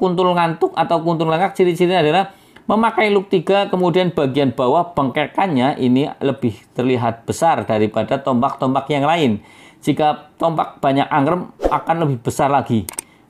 kuntul ngantuk atau kuntul langak, ciri-cirinya adalah memakai look 3, kemudian bagian bawah bengkekannya ini lebih terlihat besar daripada tombak-tombak yang lain. Jika tombak banyak angrem akan lebih besar lagi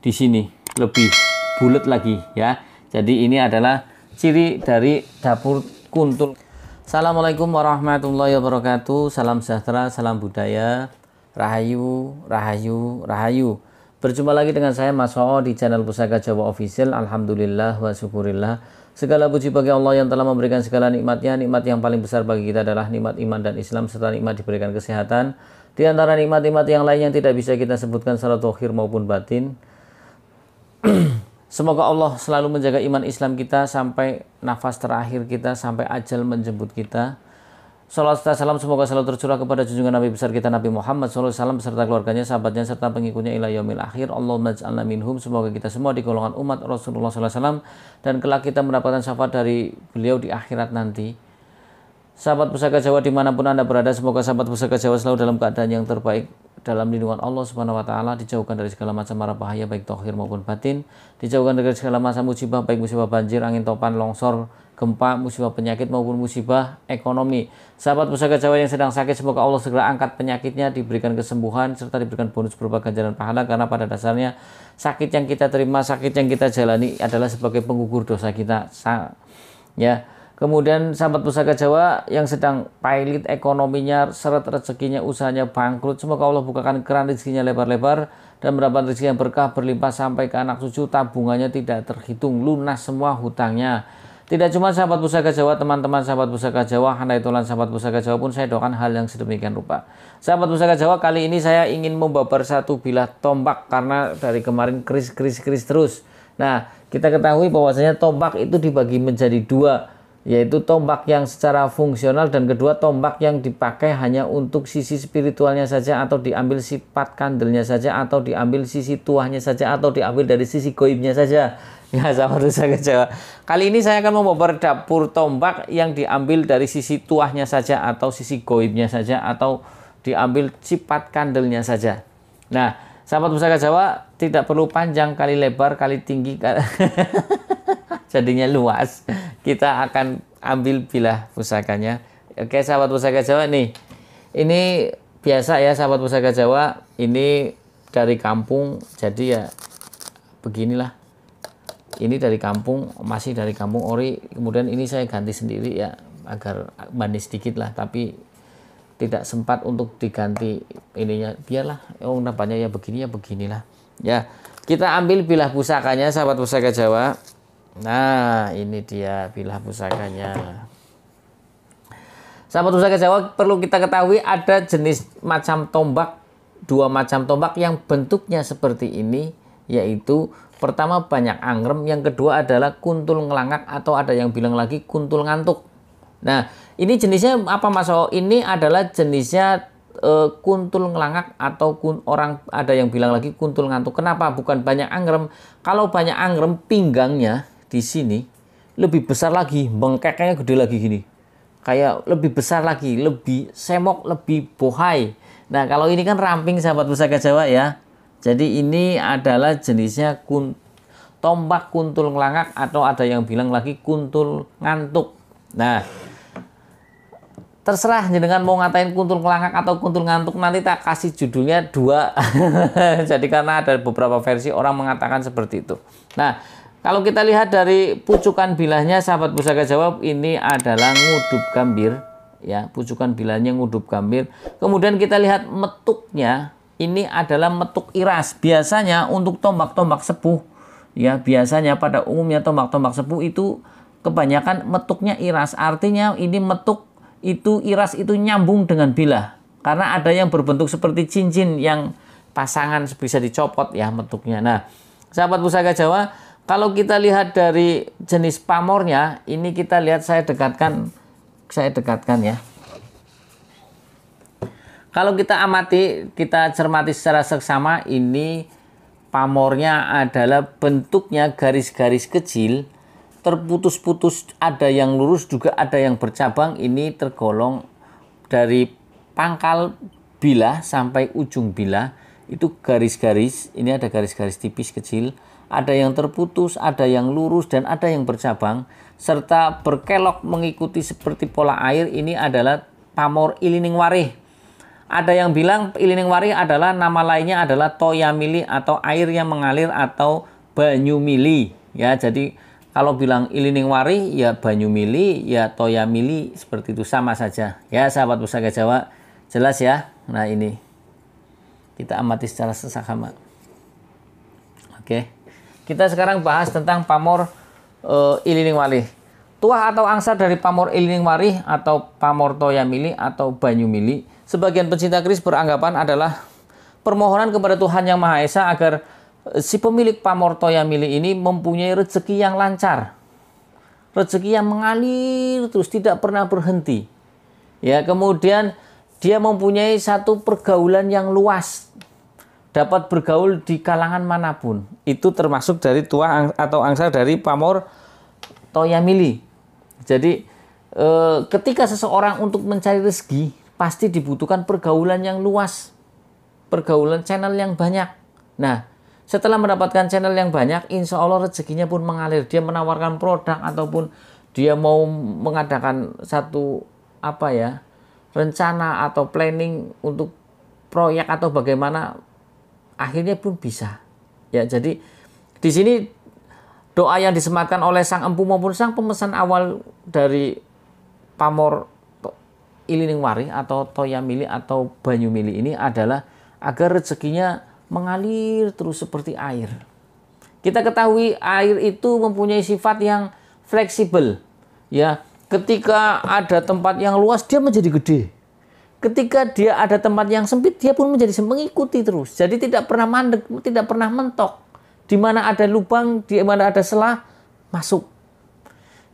di sini, lebih bulat lagi ya. Jadi ini adalah ciri dari dapur kuntul. Assalamualaikum warahmatullahi wabarakatuh. Salam sejahtera, salam budaya. Rahayu, rahayu, rahayu. Berjumpa lagi dengan saya Mas Oo di channel Pusaka Jawa Official. Alhamdulillah wa syukurillah. Segala puji bagi Allah yang telah memberikan segala nikmatnya. Nikmat yang paling besar bagi kita adalah nikmat iman dan Islam, serta nikmat diberikan kesehatan. Di antara nikmat-nikmat yang lain yang tidak bisa kita sebutkan secara zahir maupun batin. Semoga Allah selalu menjaga iman Islam kita sampai nafas terakhir kita, sampai ajal menjemput kita. Salawat serta salam semoga selalu tercurah kepada junjungan Nabi besar kita Nabi Muhammad SAW beserta keluarganya, sahabatnya, serta pengikutnya ila yaumil akhir. Allahumma ij'alna minhum. Semoga kita semua di golongan umat Rasulullah SAW dan kelak kita mendapatkan syafaat dari beliau di akhirat nanti. Sahabat Pusaka Jawa dimanapun Anda berada, semoga sahabat Pusaka Jawa selalu dalam keadaan yang terbaik, dalam lindungan Allah Subhanahu wa Ta'ala, dijauhkan dari segala macam mara bahaya baik zahir maupun batin, dijauhkan dari segala macam musibah baik musibah banjir, angin topan, longsor, gempa, musibah penyakit maupun musibah ekonomi. Sahabat Pusaka Jawa yang sedang sakit, semoga Allah segera angkat penyakitnya, diberikan kesembuhan serta diberikan bonus berupa ganjaran pahala, karena pada dasarnya sakit yang kita terima, sakit yang kita jalani adalah sebagai penggugur dosa kita ya. Kemudian sahabat Pusaka Jawa yang sedang pailit ekonominya, seret rezekinya, usahanya bangkrut, semoga Allah bukakan keran rezekinya lebar-lebar dan mendapat rezeki yang berkah berlimpah sampai ke anak cucu, tabungannya tidak terhitung, lunas semua hutangnya. Tidak cuma sahabat Pusaka Jawa, teman-teman sahabat Pusaka Jawa, handaitulan sahabat Pusaka Jawa pun saya doakan hal yang sedemikian rupa. Sahabat Pusaka Jawa, kali ini saya ingin membabar satu bilah tombak karena dari kemarin kris terus. Nah, kita ketahui bahwasanya tombak itu dibagi menjadi dua, yaitu tombak yang secara fungsional dan kedua tombak yang dipakai hanya untuk sisi spiritualnya saja, atau diambil sifat kandelnya saja, atau diambil sisi tuahnya saja, atau diambil dari sisi goibnya saja. Ya sahabat Pusaka Jawa, kali ini saya akan membabar dapur tombak yang diambil dari sisi tuahnya saja, atau sisi goibnya saja, atau diambil sifat kandelnya saja. Nah sahabat Pusaka Jawa, tidak perlu panjang kali lebar kali tinggi jadinya luas. Kita akan ambil bilah pusakanya. Oke sahabat Pusaka Jawa nih, ini biasa ya sahabat Pusaka Jawa, ini dari kampung, jadi ya beginilah. Ini dari kampung, masih dari kampung ori. Kemudian ini saya ganti sendiri ya, agar manis sedikit lah, tapi tidak sempat untuk diganti ininya. Biarlah, oh nampaknya ya begini ya beginilah. Ya, kita ambil bilah pusakanya sahabat Pusaka Jawa. Nah, ini dia bilah pusakanya. Sahabat Pusaka Jawa, perlu kita ketahui ada jenis macam tombak, dua macam tombak yang bentuknya seperti ini, yaitu pertama banyak angrem, yang kedua adalah kuntul ngelangak, atau ada yang bilang lagi kuntul ngantuk. Nah, ini jenisnya apa Mas O? Ini adalah jenisnya kuntul ngelangak, atau orang ada yang bilang lagi kuntul ngantuk. Kenapa bukan banyak angrem? Kalau banyak angrem, pinggangnya di sini lebih besar lagi, bengkeknya gede lagi gini. Kayak lebih besar lagi, lebih semok, lebih bohai. Nah, kalau ini kan ramping sahabat Pusaka Jawa ya. Jadi ini adalah jenisnya tombak kuntul ngelangak, atau ada yang bilang lagi kuntul ngantuk. Nah, terserah dengan mau ngatain kuntul ngelangak atau kuntul ngantuk, nanti tak kasih judulnya dua. Jadi karena ada beberapa versi orang mengatakan seperti itu. Nah, kalau kita lihat dari pucukan bilahnya sahabat Pusaka Jawa, ini adalah ngudup gambir ya, pucukan bilahnya ngudup gambir. Kemudian kita lihat metuknya, ini adalah metuk iras. Biasanya untuk tombak-tombak sepuh ya, biasanya pada umumnya tombak-tombak sepuh itu kebanyakan metuknya iras. Artinya ini metuk itu iras itu nyambung dengan bilah, karena ada yang berbentuk seperti cincin yang pasangan bisa dicopot ya metuknya. Nah sahabat Pusaka Jawa, kalau kita lihat dari jenis pamornya, ini kita lihat, saya dekatkan ya. Kalau kita amati, kita cermati secara seksama, ini pamornya adalah bentuknya garis-garis kecil, terputus-putus, ada yang lurus juga ada yang bercabang. Ini tergolong dari pangkal bilah sampai ujung bilah itu garis-garis. Ini ada garis-garis tipis kecil, ada yang terputus, ada yang lurus, dan ada yang bercabang, serta berkelok mengikuti seperti pola air. Ini adalah pamor ilining warih. Ada yang bilang ilining warih adalah nama lainnya adalah toyamili atau air yang mengalir atau banyumili. Ya, jadi kalau bilang ilining warih ya banyumili, ya toyamili, seperti itu sama saja. Ya, sahabat Pusaka Jawa, jelas ya. Nah, ini kita amati secara seksama. Oke. Kita sekarang bahas tentang pamor ilining warih. Tuah atau angsar dari pamor ilining warih atau pamor toyamili atau banyumili, sebagian pencinta keris beranggapan adalah permohonan kepada Tuhan Yang Maha Esa agar si pemilik pamor toyamili ini mempunyai rezeki yang lancar, rezeki yang mengalir terus tidak pernah berhenti. Ya, kemudian dia mempunyai satu pergaulan yang luas, dapat bergaul di kalangan manapun. Itu termasuk dari tuah atau angsar dari pamor toyamili. Jadi ketika seseorang untuk mencari rezeki pasti dibutuhkan pergaulan yang luas, pergaulan channel yang banyak. Nah, setelah mendapatkan channel yang banyak, insya Allah rezekinya pun mengalir. Dia menawarkan produk ataupun dia mau mengadakan satu rencana atau planning untuk proyek atau bagaimana, akhirnya pun bisa. Ya, jadi di sini doa yang disematkan oleh sang empu maupun sang pemesan awal dari pamor ilining warih atau toyamili atau banyumili ini adalah agar rezekinya mengalir terus seperti air. Kita ketahui air itu mempunyai sifat yang fleksibel. Ya, ketika ada tempat yang luas dia menjadi gede. Ketika dia ada tempat yang sempit dia pun menjadi mengikuti terus. Jadi tidak pernah mandek, tidak pernah mentok. Di mana ada lubang, di mana ada celah, masuk.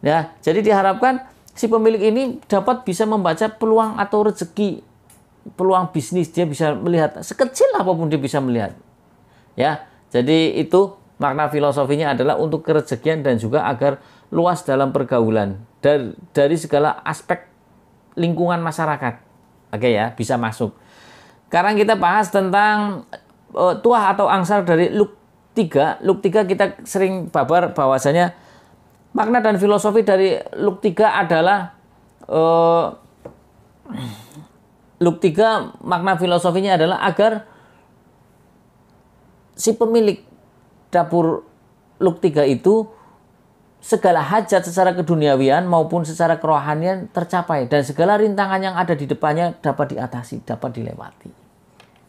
Ya, jadi diharapkan si pemilik ini dapat bisa membaca peluang atau rezeki, peluang bisnis. Dia bisa melihat sekecil apapun, dia bisa melihat. Ya, jadi itu makna filosofinya adalah untuk kerezekian dan juga agar luas dalam pergaulan dari segala aspek lingkungan masyarakat. Oke ya, bisa masuk. Sekarang kita bahas tentang tuah atau angsar dari Luk 3. Luk 3 kita sering babar bahwasanya makna dan filosofi dari Luk 3 adalah Luk 3 makna filosofinya adalah agar si pemilik dapur Luk 3 itu segala hajat secara keduniawian maupun secara kerohanian tercapai dan segala rintangan yang ada di depannya dapat diatasi, dapat dilewati.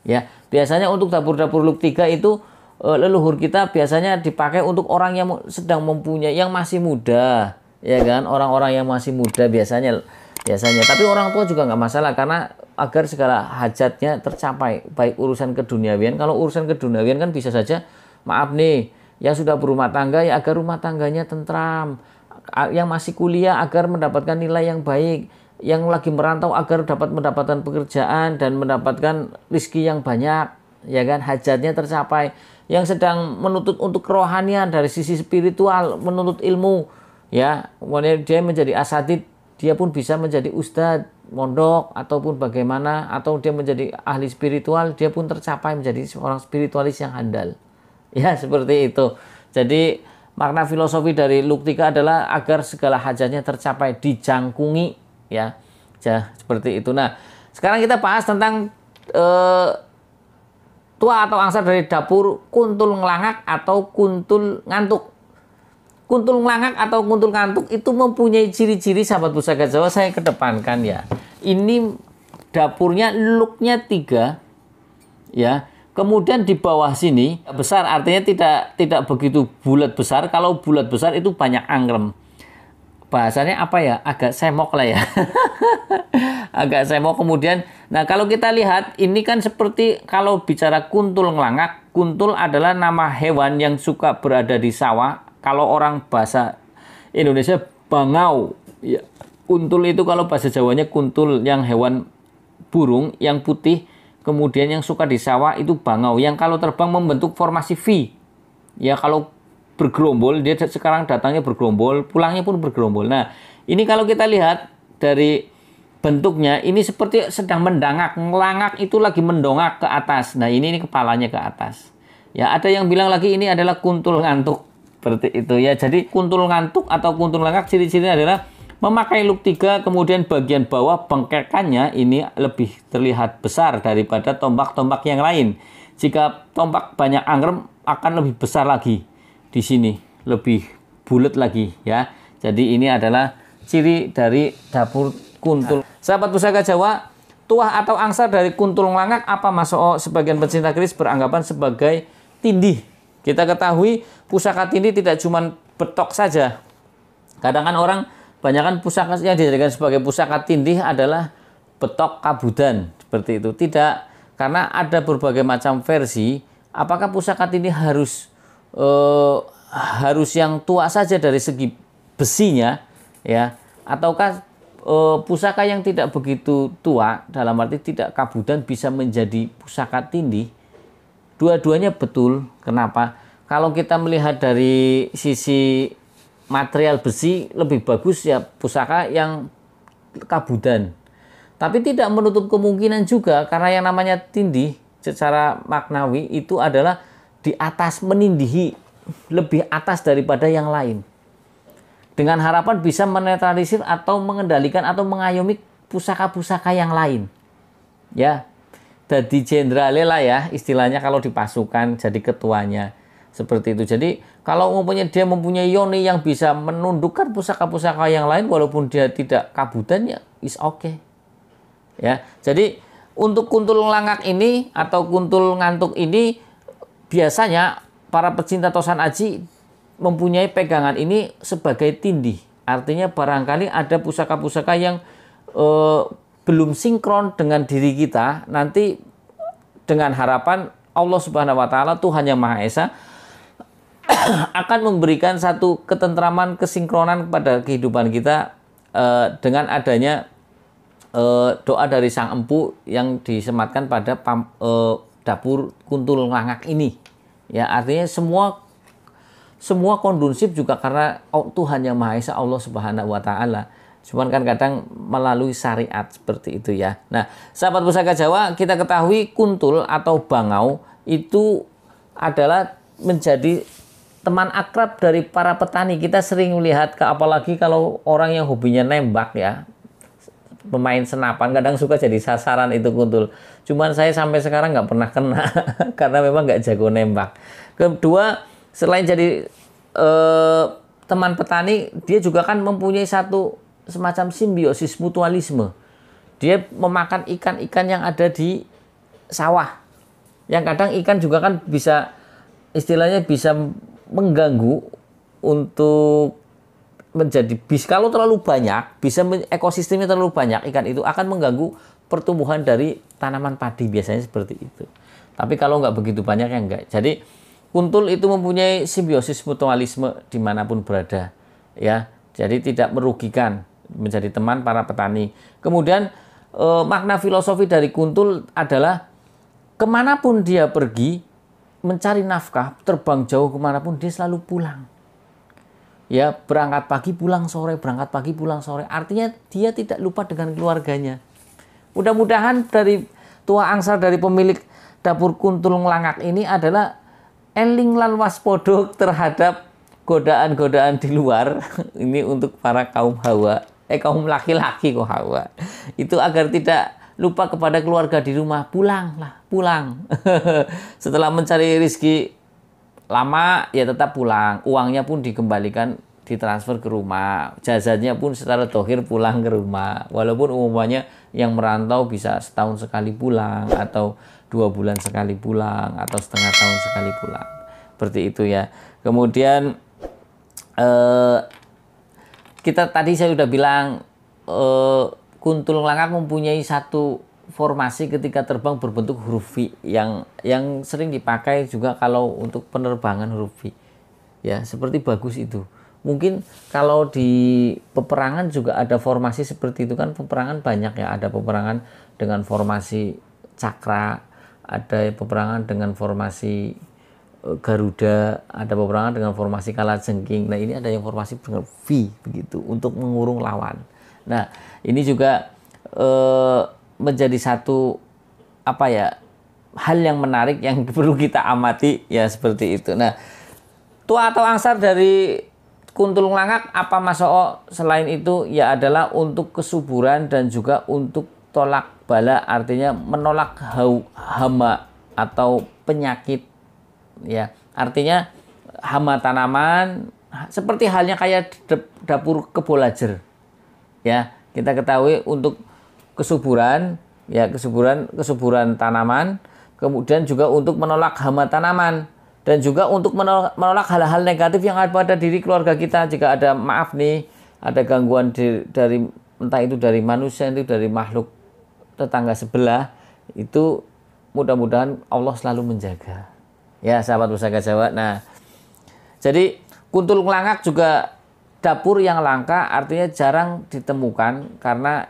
Ya, biasanya untuk dapur-dapur Luk 3 itu leluhur kita biasanya dipakai untuk orang yang sedang mempunyai, yang masih muda, ya kan, orang-orang yang masih muda biasanya. Tapi orang tua juga nggak masalah karena agar segala hajatnya tercapai, baik urusan keduniawian. Kalau urusan keduniawian kan bisa saja, maaf nih, yang sudah berumah tangga ya agar rumah tangganya tentram, yang masih kuliah agar mendapatkan nilai yang baik, yang lagi merantau agar dapat mendapatkan pekerjaan dan mendapatkan rezeki yang banyak, ya kan, hajatnya tercapai. Yang sedang menuntut untuk kerohanian dari sisi spiritual, menuntut ilmu, ya, kemudian dia menjadi asatid, dia pun bisa menjadi ustadz, mondok, ataupun bagaimana, atau dia menjadi ahli spiritual, dia pun tercapai menjadi seorang spiritualis yang handal. Ya, seperti itu. Jadi makna filosofi dari Luk 3 adalah agar segala hajatnya tercapai, dijangkungi, ya. Seperti itu. Nah, sekarang kita bahas tentang tuah atau angsar dari dapur kuntul ngelangak atau kuntul ngantuk. Kuntul ngelangak atau kuntul ngantuk itu mempunyai ciri-ciri, sahabat Pusaka Jawa, saya kedepankan ya. Ini dapurnya Luknya 3, ya. Kemudian di bawah sini besar, artinya tidak begitu bulat besar. Kalau bulat besar itu banyak angrem. Bahasanya apa ya? Agak semok lah ya. Agak semok. Kemudian, nah kalau kita lihat ini kan seperti kalau bicara kuntul ngelangak, kuntul adalah nama hewan yang suka berada di sawah. Kalau orang bahasa Indonesia bangau. Ya. Kuntul itu kalau bahasa Jawanya kuntul, yang hewan burung yang putih. Kemudian yang suka di sawah itu bangau, yang kalau terbang membentuk formasi V. Ya, kalau bergerombol, dia sekarang datangnya bergerombol, pulangnya pun bergerombol. Nah, ini kalau kita lihat dari bentuknya, ini seperti sedang mendangak. Ngelangak itu lagi mendongak ke atas. Nah, ini kepalanya ke atas. Ya, ada yang bilang lagi ini adalah kuntul ngantuk. Seperti itu ya. Jadi kuntul ngantuk atau kuntul langak ciri-cirinya adalah memakai look 3, kemudian bagian bawah bengkekannya ini lebih terlihat besar daripada tombak-tombak yang lain. Jika tombak banyak anggrem akan lebih besar lagi di sini, lebih bulat lagi ya. Jadi ini adalah ciri dari dapur kuntul. Sahabat Pusaka Jawa, tuah atau angsar dari kuntul langak apa masuk sebagian pecinta keris beranggapan sebagai tindih. Kita ketahui pusaka tindih tidak cuma betok saja. Kadang kan orang banyakkan pusaka yang dijadikan sebagai pusaka tindih adalah betok kabudan seperti itu. Tidak, karena ada berbagai macam versi. Apakah pusaka tindih harus yang tua saja dari segi besinya, ya? Ataukah pusaka yang tidak begitu tua dalam arti tidak kabudan bisa menjadi pusaka tindih? Dua-duanya betul. Kenapa? Kalau kita melihat dari sisi material besi lebih bagus ya pusaka yang kabudan. Tapi tidak menutup kemungkinan juga karena yang namanya tindih secara maknawi itu adalah di atas, menindihi, lebih atas daripada yang lain. Dengan harapan bisa menetralisir atau mengendalikan atau mengayomi pusaka-pusaka yang lain. Ya, jadi jenderalnya lah ya istilahnya kalau di pasukan jadi ketuanya. Seperti itu. Jadi kalau dia mempunyai yoni yang bisa menundukkan pusaka-pusaka yang lain walaupun dia tidak kabudan ya is okay. Ya. Jadi untuk kuntul langak ini atau kuntul ngantuk ini biasanya para pecinta tosan aji mempunyai pegangan ini sebagai tindih. Artinya barangkali ada pusaka-pusaka yang belum sinkron dengan diri kita, nanti dengan harapan Allah Subhanahu wa taala, Tuhan yang Maha Esa akan memberikan satu ketentraman, kesinkronan kepada kehidupan kita dengan adanya doa dari Sang Empu yang disematkan pada dapur kuntul langak ini. Ya, artinya semua kondusif juga karena Tuhan yang Maha Esa, Allah Subhanahu wa taala. Cuman kan kadang melalui syariat seperti itu ya. Nah, sahabat Pusaka Jawa, kita ketahui kuntul atau bangau itu adalah menjadi teman akrab dari para petani. Kita sering melihat, apalagi kalau orang yang hobinya nembak ya, pemain senapan kadang suka jadi sasaran itu kuntul. Cuman saya sampai sekarang nggak pernah kena karena memang nggak jago nembak. Kedua, selain jadi teman petani, dia juga kan mempunyai satu semacam simbiosis mutualisme. Dia memakan ikan-ikan yang ada di sawah. Yang kadang ikan juga kan bisa istilahnya bisa mengganggu untuk menjadi kalau terlalu banyak, bisa ekosistemnya terlalu banyak, ikan itu akan mengganggu pertumbuhan dari tanaman padi, biasanya seperti itu. Tapi kalau nggak begitu banyak ya enggak. Jadi kuntul itu mempunyai simbiosis mutualisme dimanapun berada, ya. Jadi tidak merugikan, menjadi teman para petani. Kemudian makna filosofi dari kuntul adalah kemanapun dia pergi mencari nafkah, terbang jauh kemanapun, dia selalu pulang. Ya, berangkat pagi pulang sore, berangkat pagi pulang sore. Artinya dia tidak lupa dengan keluarganya. Mudah-mudahan dari tua angsar dari pemilik dapur kuntul langak ini adalah eling lan waspodo terhadap godaan-godaan di luar. Ini untuk para kaum hawa, kaum laki-laki kok hawa. Itu agar tidak lupa kepada keluarga di rumah, pulang. Setelah mencari rezeki lama ya tetap pulang, uangnya pun dikembalikan, ditransfer ke rumah, jazahnya pun secara dohir pulang ke rumah. Walaupun umumnya yang merantau bisa setahun sekali pulang, atau 2 bulan sekali pulang, atau setengah tahun sekali pulang. Seperti itu ya. Kemudian kita tadi saya sudah bilang kuntul langak mempunyai satu formasi ketika terbang berbentuk huruf V yang sering dipakai juga kalau untuk penerbangan huruf V. Ya, seperti bagus itu. Mungkin kalau di peperangan juga ada formasi seperti itu kan, peperangan banyak ya, ada peperangan dengan formasi cakra, ada peperangan dengan formasi Garuda, ada peperangan dengan formasi kalajengking. Nah, ini ada yang formasi dengan V begitu untuk mengurung lawan. Nah, ini juga menjadi satu hal yang menarik yang perlu kita amati ya seperti itu. Nah, tua atau angsar dari kuntul nglangak apa Mas Oo selain itu ya adalah untuk kesuburan dan juga untuk tolak bala, artinya menolak hama atau penyakit ya. Artinya hama tanaman seperti halnya kayak dapur kebolajer. Ya, kita ketahui untuk kesuburan ya, kesuburan tanaman, kemudian juga untuk menolak hama tanaman dan juga untuk menolak hal-hal negatif yang ada pada diri keluarga kita. Jika ada maaf nih, ada gangguan dari entah itu dari manusia, itu dari makhluk tetangga sebelah, itu mudah-mudahan Allah selalu menjaga. Ya, sahabat Pusaka Jawa. Nah, jadi kuntul nglangak juga dapur yang langka, artinya jarang ditemukan karena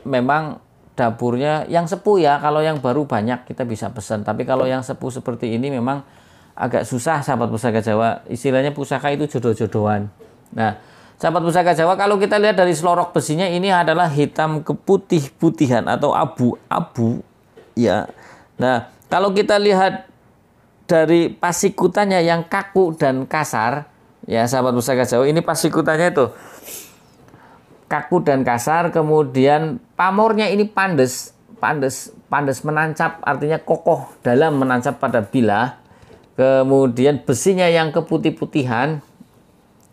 memang dapurnya yang sepuh ya. Kalau yang baru banyak kita bisa pesan, tapi kalau yang sepuh seperti ini memang agak susah sahabat Pusaka Jawa. Istilahnya pusaka itu jodoh-jodohan. Nah, sahabat Pusaka Jawa, kalau kita lihat dari selorok besinya ini adalah hitam keputih-putihan atau abu-abu ya. Nah, kalau kita lihat dari pasikutannya yang kaku dan kasar ya sahabat Pusaka Jawa, ini pasikutannya itu kaku dan kasar, kemudian pamornya ini pandes menancap, artinya kokoh dalam menancap pada bilah. Kemudian besinya yang keputih-putihan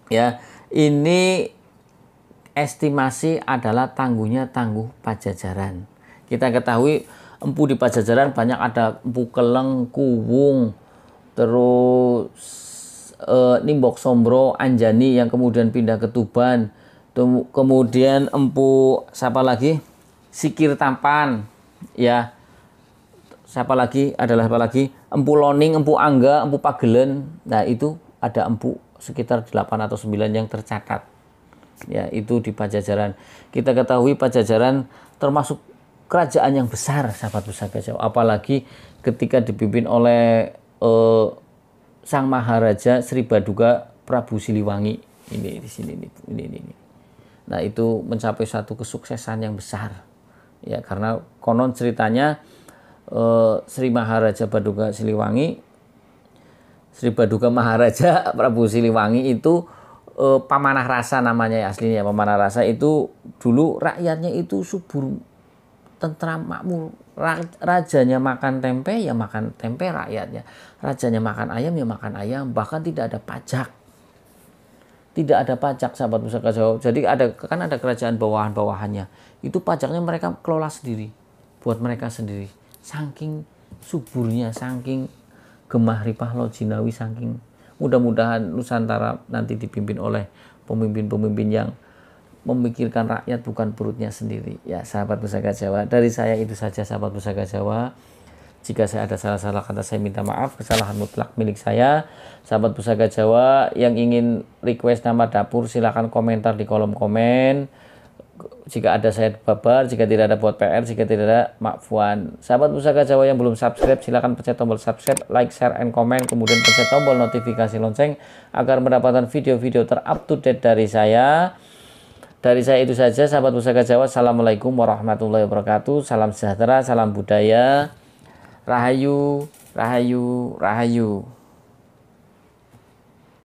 ya, ini estimasi adalah tangguh Pajajaran. Kita ketahui empu di Pajajaran banyak, ada empu Keleng, Kuwung, terus Nimbok Sombro, Anjani yang kemudian pindah ke Tuban, kemudian empu siapa lagi, Sikir Tampan ya, siapa lagi empu Loning, empu Angga, empu Pagelen. Nah, itu ada empu sekitar 8 atau 9 yang tercatat ya, itu di Pajajaran. Kita ketahui Pajajaran termasuk kerajaan yang besar sahabat Pusaka Jawa, apalagi ketika dipimpin oleh Sang Maharaja Sri Baduga Prabu Siliwangi. Ini di sini ini. Nah, itu mencapai satu kesuksesan yang besar ya, karena konon ceritanya Sri Maharaja Baduga Siliwangi, Sri Baduga Maharaja Prabu Siliwangi itu pamanah rasa namanya ya, aslinya pamanah rasa. Itu dulu rakyatnya itu subur, tentram, makmur. Rajanya makan tempe ya makan tempe rakyatnya, rajanya makan ayam ya makan ayam, bahkan tidak ada pajak sahabat Pusaka Jawa. Jadi ada kerajaan bawahan-bawahannya, itu pajaknya mereka kelola sendiri buat mereka sendiri. Saking suburnya, saking gemah ripah lojinawi, saking mudah-mudahan Nusantara nanti dipimpin oleh pemimpin-pemimpin yang memikirkan rakyat bukan perutnya sendiri ya sahabat Pusaka Jawa. Dari saya itu saja sahabat Pusaka Jawa. Jika saya ada salah-salah kata, saya minta maaf, kesalahan mutlak milik saya. Sahabat Pusaka Jawa yang ingin request nama dapur silahkan komentar di kolom komen. Jika ada saya babar, jika tidak ada buat PR, jika tidak ada makfuan. Sahabat Pusaka Jawa yang belum subscribe, silahkan pencet tombol subscribe, like, share, and comment, kemudian pencet tombol notifikasi lonceng agar mendapatkan video-video ter-up to date dari saya. Dari saya itu saja sahabat Pusaka Jawa. Assalamualaikum warahmatullahi wabarakatuh. Salam sejahtera, salam budaya. Rahayu, rahayu, rahayu.